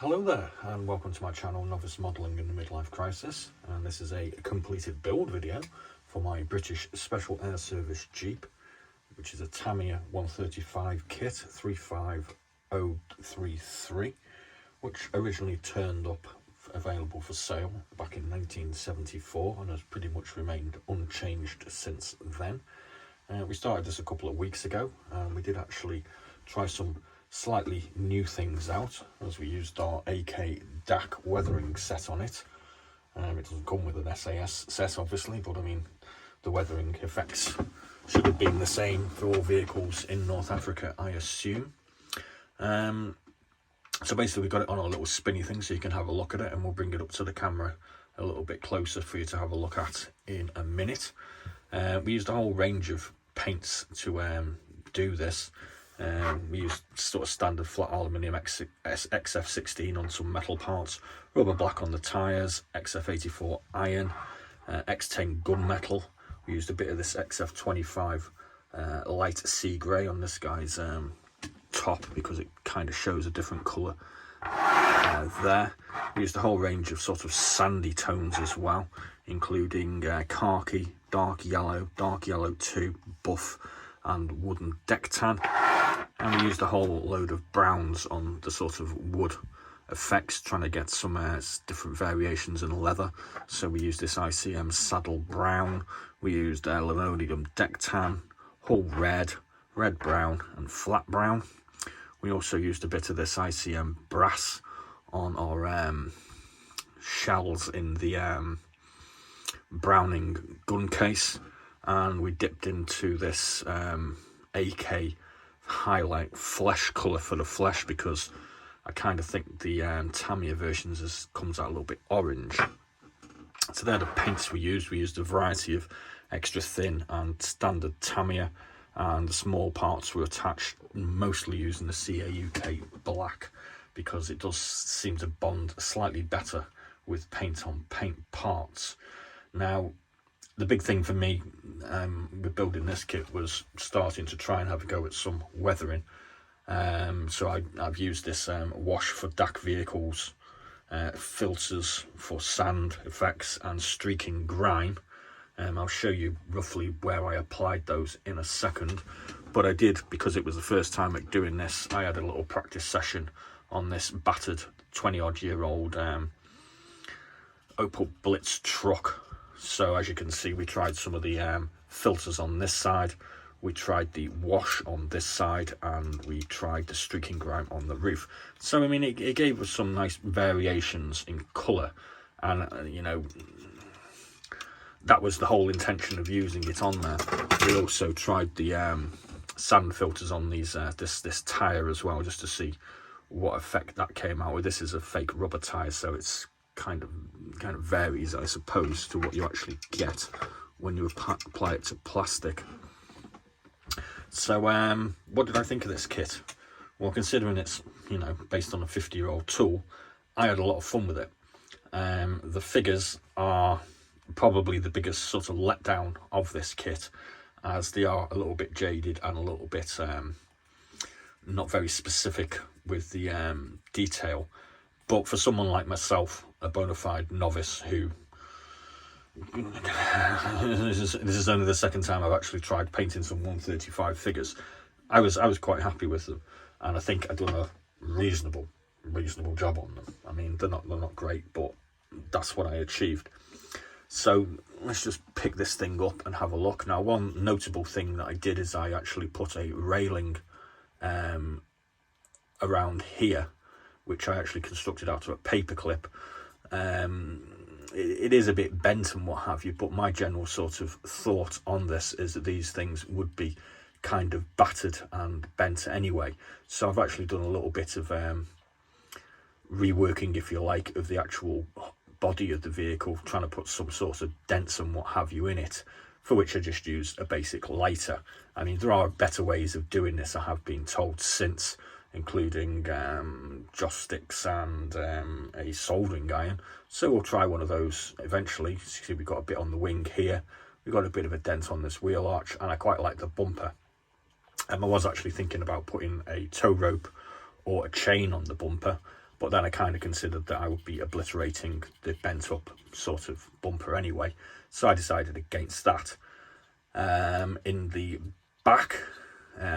Hello there and welcome to my channel Novice Modelling in the Midlife Crisis, and this is a completed build video for my British Special Air Service Jeep, which is a Tamiya 135 kit 35033, which originally turned up available for sale back in 1974 and has pretty much remained unchanged since then. We started this a couple of weeks ago and we did actually try some slightly new things out as we used our AK DAC weathering set on it. It doesn't come with an SAS set obviously, but I mean the weathering effects should have been the same for all vehicles in North Africa, I assume. So basically we got it on a little spinny thing so you can have a look at it, and we'll bring it up to the camera a little bit closer for you to have a look at in a minute. We used a whole range of paints to do this. We used sort of standard flat aluminium XF16 on some metal parts, rubber black on the tyres, XF84 iron, X10 gunmetal. We used a bit of this XF25 light sea grey on this guy's top because it kind of shows a different colour there. We used a whole range of sort of sandy tones as well, including khaki, dark yellow 2, buff and wooden deck tan. And we used a whole load of browns on the sort of wood effects, trying to get some different variations in leather. So we used this ICM saddle brown, we used linoleum deck tan, hull red, red brown and flat brown. We also used a bit of this ICM brass on our shells in the Browning gun case, and we dipped into this AK highlight flesh colour for the flesh because I kind of think the Tamiya versions comes out a little bit orange. So they're the paints we used. We used a variety of extra thin and standard Tamiya, and the small parts were attached mostly using the CAUK black because it does seem to bond slightly better with paint on paint parts. Now the big thing for me with building this kit was starting to try and have a go at some weathering. So I've used this wash for DAC vehicles, filters for sand effects and streaking grime. I'll show you roughly where I applied those in a second, but I did, because it was the first time at doing this, I had a little practice session on this battered 20-odd-year-old Opel Blitz truck. So as you can see, we tried some of the filters on this side, we tried the wash on this side, and we tried the streaking grime on the roof. So I mean it gave us some nice variations in colour, and you know, that was the whole intention of using it on there. We also tried the sand filters on these this tyre as well, just to see what effect that came out with. This is a fake rubber tyre, so it's kind of varies, I suppose, to what you actually get when you apply it to plastic. So what did I think of this kit? Well, considering it's, you know, based on a 50-year-old tool, I had a lot of fun with it. The figures are probably the biggest sort of letdown of this kit, as they are a little bit jaded and a little bit not very specific with the detail. But for someone like myself, a bona fide novice who this is only the second time I've actually tried painting some 135 figures, I was quite happy with them, and I think I've done a reasonable job on them. I mean, they're not great, but that's what I achieved. So let's just pick this thing up and have a look. Now, one notable thing that I did is I actually put a railing around here, which I actually constructed out of a paper clip. It is a bit bent and what have you, but my general sort of thought on this is that these things would be kind of battered and bent anyway. So I've actually done a little bit of reworking, if you like, of the actual body of the vehicle, trying to put some sort of dents and what have you in it, for which I just used a basic lighter. I mean, there are better ways of doing this, I have been told since, including joss sticks and a soldering iron. So we'll try one of those eventually. See, we've got a bit on the wing here, we've got a bit of a dent on this wheel arch, and I quite like the bumper. I was actually thinking about putting a tow rope or a chain on the bumper, but then I kind of considered that I would be obliterating the bent up sort of bumper anyway, so I decided against that. In the back,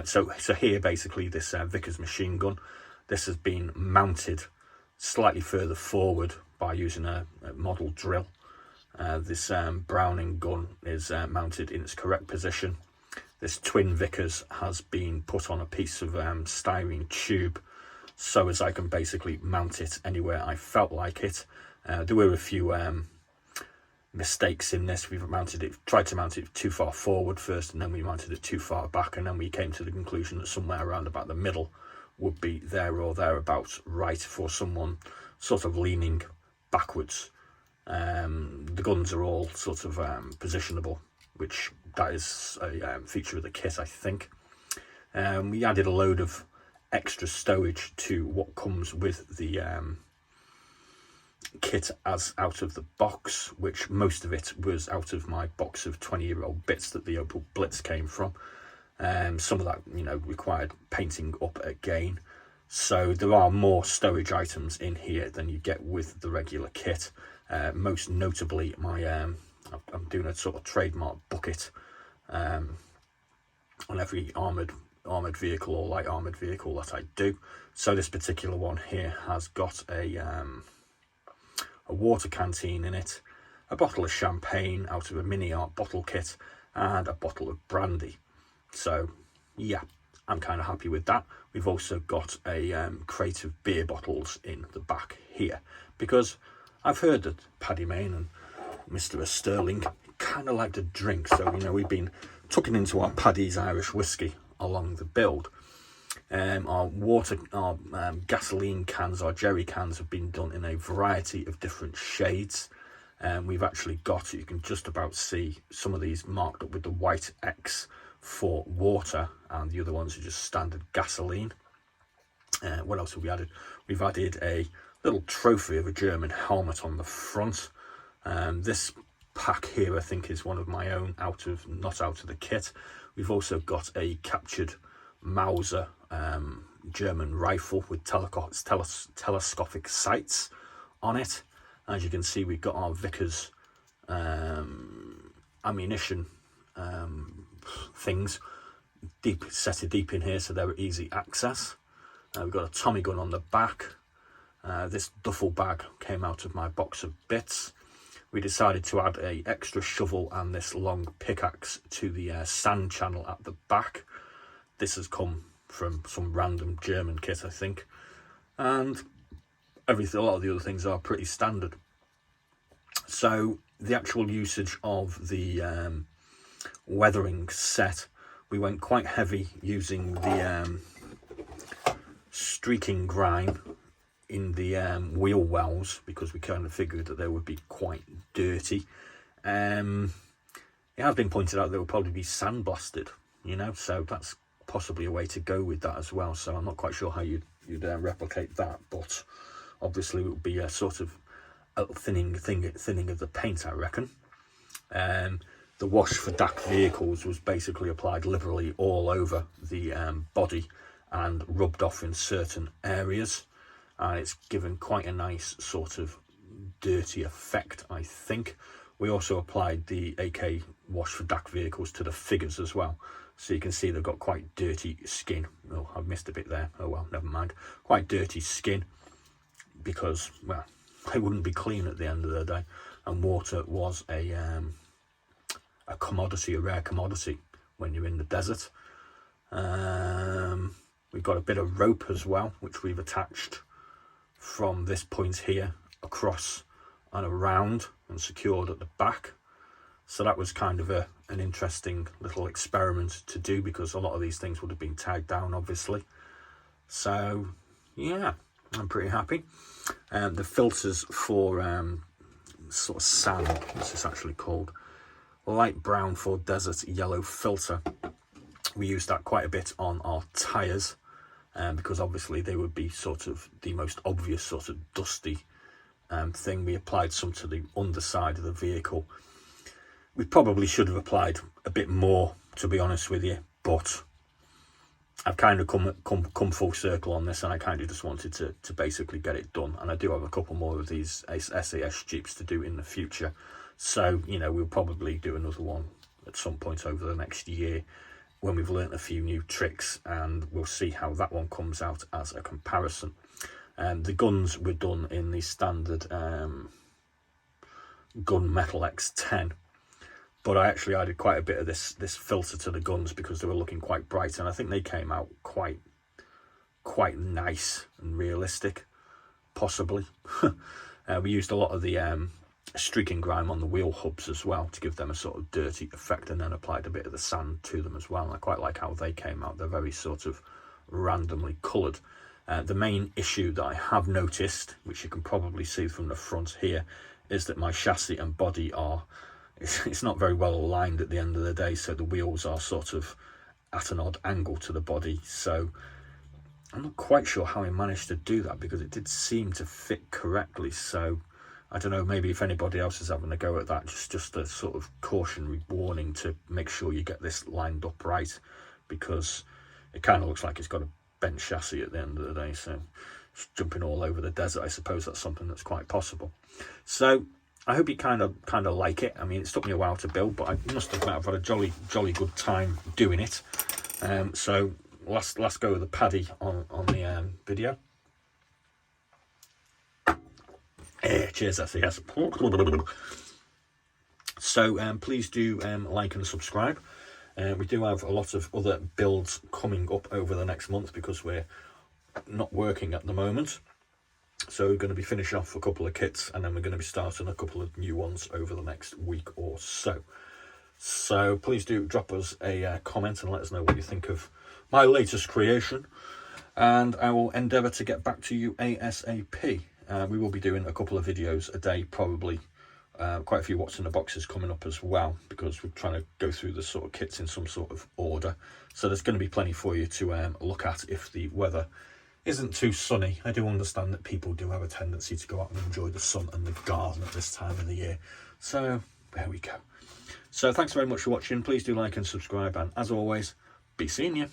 so here basically this Vickers machine gun, this has been mounted slightly further forward by using a model drill. This Browning gun is mounted in its correct position. This twin Vickers has been put on a piece of styrene tube, so as I can basically mount it anywhere I felt like it. There were a few mistakes in this. We've tried to mount it too far forward first, and then we mounted it too far back, and then we came to the conclusion that somewhere around about the middle would be there or thereabouts right for someone sort of leaning backwards. The guns are all sort of positionable, which that is a feature of the kit, I think. We added a load of extra stowage to what comes with the kit as out of the box, which most of it was out of my box of 20-year-old bits that the Opel Blitz came from. Some of that, required painting up again. So there are more stowage items in here than you get with the regular kit. Most notably, I'm doing a sort of trademark bucket on every armoured vehicle or light armoured vehicle that I do. So this particular one here has got a water canteen in it, a bottle of champagne out of a mini art bottle kit, and a bottle of brandy. So yeah, I'm kind of happy with that. We've also got a crate of beer bottles in the back here, because I've heard that Paddy Mayne and Mr. Sterling kind of like to drink, so we've been tucking into our Paddy's Irish whiskey along the build. Our gasoline cans, our jerry cans, have been done in a variety of different shades. We've actually got, you can just about see some of these marked up with the white X for water, and the other ones are just standard gasoline. What else have we added? We've added a little trophy of a German helmet on the front. This pack here, I think, is one of my own, not out of the kit. We've also got a captured Mauser German rifle with telescopic sights on it. As you can see, we've got our Vickers ammunition things set deep in here, so they're easy access. We've got a Tommy gun on the back. This duffel bag came out of my box of bits. We decided to add a extra shovel and this long pickaxe to the sand channel at the back. This has come from some random German kit, I think, and a lot of the other things are pretty standard. So the actual usage of the weathering set, we went quite heavy using the streaking grime in the wheel wells, because we kind of figured that they would be quite dirty. It has been pointed out they will probably be sandblasted, so that's possibly a way to go with that as well. So I'm not quite sure how you'd replicate that, but obviously it would be a sort of thinning of the paint, I reckon. The wash for DAC vehicles was basically applied liberally all over the body and rubbed off in certain areas, and it's given quite a nice sort of dirty effect, I think. We also applied the AK wash for DAC vehicles to the figures as well, so you can see they've got quite dirty skin. Oh, I've missed a bit there. Oh well, never mind. Quite dirty skin, because, well, they wouldn't be clean at the end of the day, and water was a commodity, a rare commodity when you're in the desert. We've got a bit of rope as well, which we've attached from this point here across and around and secured at the back. So that was kind of an interesting little experiment to do, because a lot of these things would have been tagged down, obviously. So yeah, I'm pretty happy. The filters for sort of sand, this is actually called light brown for desert yellow filter. We used that quite a bit on our tyres, because obviously they would be sort of the most obvious sort of dusty thing. We applied some to the underside of the vehicle. We probably should have applied a bit more, to be honest with you, but I've kind of come full circle on this, and I kind of just wanted to basically get it done. And I do have a couple more of these SAS Jeeps to do in the future. So, you know, we'll probably do another one at some point over the next year when we've learnt a few new tricks, and we'll see how that one comes out as a comparison. The guns were done in the standard Gun Metal X10, but I actually added quite a bit of this filter to the guns because they were looking quite bright, and I think they came out quite nice and realistic, possibly. We used a lot of the streaking grime on the wheel hubs as well to give them a sort of dirty effect, and then applied a bit of the sand to them as well, and I quite like how they came out. They're very sort of randomly coloured. The main issue that I have noticed, which you can probably see from the front here, is that my chassis and body are, it's not very well aligned at the end of the day, so the wheels are sort of at an odd angle to the body. So I'm not quite sure how I managed to do that, because it did seem to fit correctly. So I don't know, maybe if anybody else is having a go at that, just a sort of cautionary warning to make sure you get this lined up right, because it kind of looks like it's got a bent chassis at the end of the day. So it's jumping all over the desert, I suppose that's something that's quite possible. So I hope you kind of like it. I mean, it's took me a while to build, but I must admit I've had a jolly good time doing it. So last go of the paddy on the video. Cheers, that's a yes. So please do like and subscribe. We do have a lot of other builds coming up over the next month because we're not working at the moment. So we're going to be finishing off a couple of kits, and then we're going to be starting a couple of new ones over the next week or so. So please do drop us a comment and let us know what you think of my latest creation, and I will endeavour to get back to you ASAP. We will be doing a couple of videos a day, probably. Quite a few what's in the boxes coming up as well, because we're trying to go through the sort of kits in some sort of order. So there's going to be plenty for you to look at if the weather isn't too sunny. I do understand that people do have a tendency to go out and enjoy the sun and the garden at this time of the year. So there we go. So thanks very much for watching. Please do like and subscribe, and as always, be seeing you.